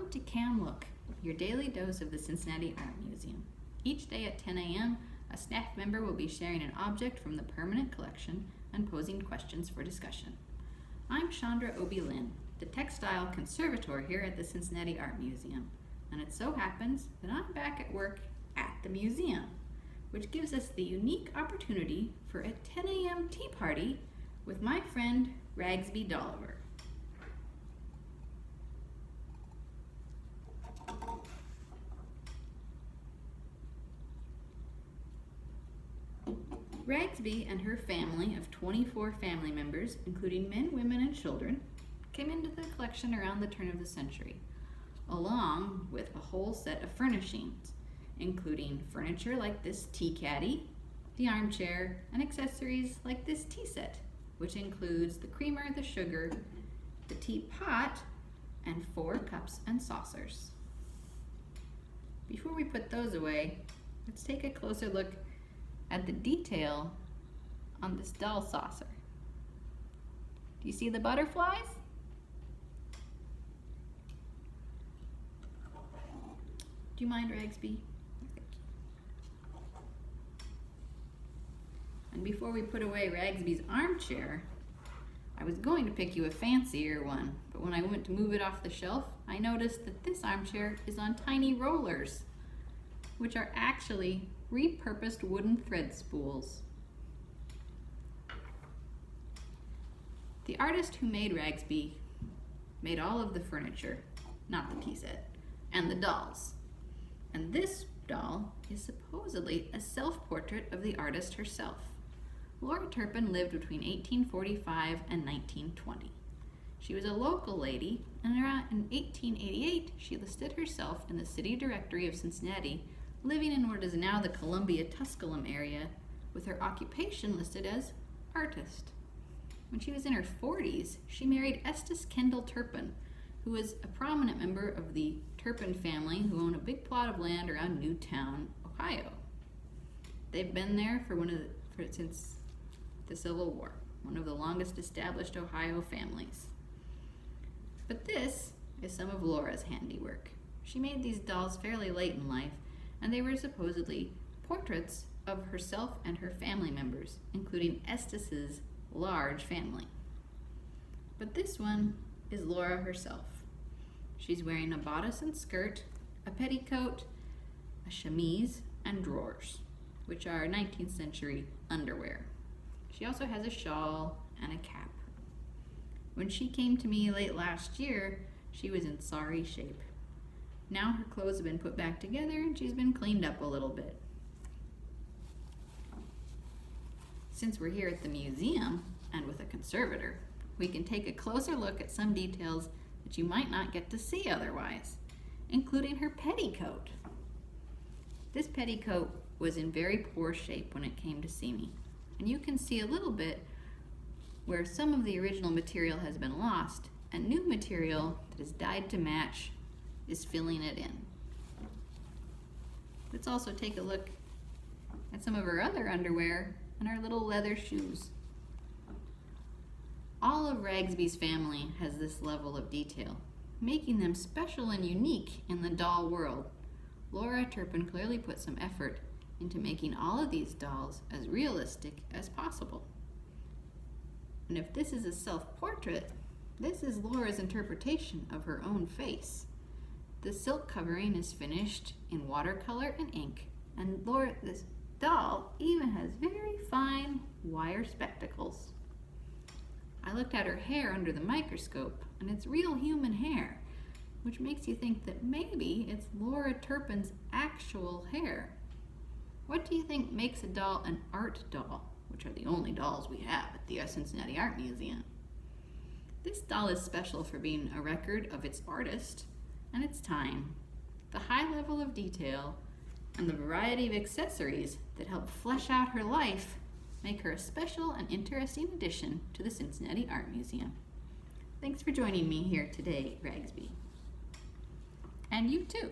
Welcome to Cam Look, your daily dose of the Cincinnati Art Museum. Each day at 10 a.m., a staff member will be sharing an object from the permanent collection and posing questions for discussion. I'm Chandra Obie Linn, the Textile Conservator here at the Cincinnati Art Museum, and it so happens that I'm back at work at the museum, which gives us the unique opportunity for a 10 a.m. tea party with my friend Ragsby Dollyver. Ragsby and her family of 24 family members, including men, women, and children, came into the collection around the turn of the century, along with a whole set of furnishings, including furniture like this tea caddy, the armchair, and accessories like this tea set, which includes the creamer, the sugar, the teapot, and 4 cups and saucers. Before we put those away, let's take a closer look at the detail on this doll saucer. Do you see the butterflies? Do you mind, Ragsby? And before we put away Ragsby's armchair, I was going to pick you a fancier one, but when I went to move it off the shelf, I noticed that this armchair is on tiny rollers, which are actually repurposed wooden thread spools. The artist who made Ragsby made all of the furniture, not the tea set, and the dolls. And this doll is supposedly a self-portrait of the artist herself. Laura Turpin lived between 1845 and 1920. She was a local lady, and around in 1888 she listed herself in the city directory of Cincinnati, living in what is now the Columbia-Tusculum area, with her occupation listed as artist. When she was in her 40s, she married Estes Kendall Turpin, who was a prominent member of the Turpin family who owned a big plot of land around Newtown, Ohio. They've been there since the Civil War, one of the longest established Ohio families. But this is some of Laura's handiwork. She made these dolls fairly late in life, and they were supposedly portraits of herself and her family members, including Estes's large family. But this one is Laura herself. She's wearing a bodice and skirt, a petticoat, a chemise, and drawers, which are 19th century underwear. She also has a shawl and a cap. When she came to me late last year, she was in sorry shape. Now her clothes have been put back together and she's been cleaned up a little bit. Since we're here at the museum and with a conservator, we can take a closer look at some details that you might not get to see otherwise, including her petticoat. This petticoat was in very poor shape when it came to see me, and you can see a little bit where some of the original material has been lost and new material that is dyed to match is filling it in. Let's also take a look at some of her other underwear and her little leather shoes. All of Ragsby's family has this level of detail, making them special and unique in the doll world. Laura Turpin clearly put some effort into making all of these dolls as realistic as possible. And if this is a self-portrait, this is Laura's interpretation of her own face. The silk covering is finished in watercolor and ink, and this doll even has very fine wire spectacles. I looked at her hair under the microscope, and it's real human hair, which makes you think that maybe it's Laura Turpin's actual hair. What do you think makes a doll an art doll, which are the only dolls we have at the Cincinnati Art Museum? This doll is special for being a record of its artist and its time, the high level of detail, and the variety of accessories that help flesh out her life make her a special and interesting addition to the Cincinnati Art Museum. Thanks for joining me here today, Ragsby. And you too.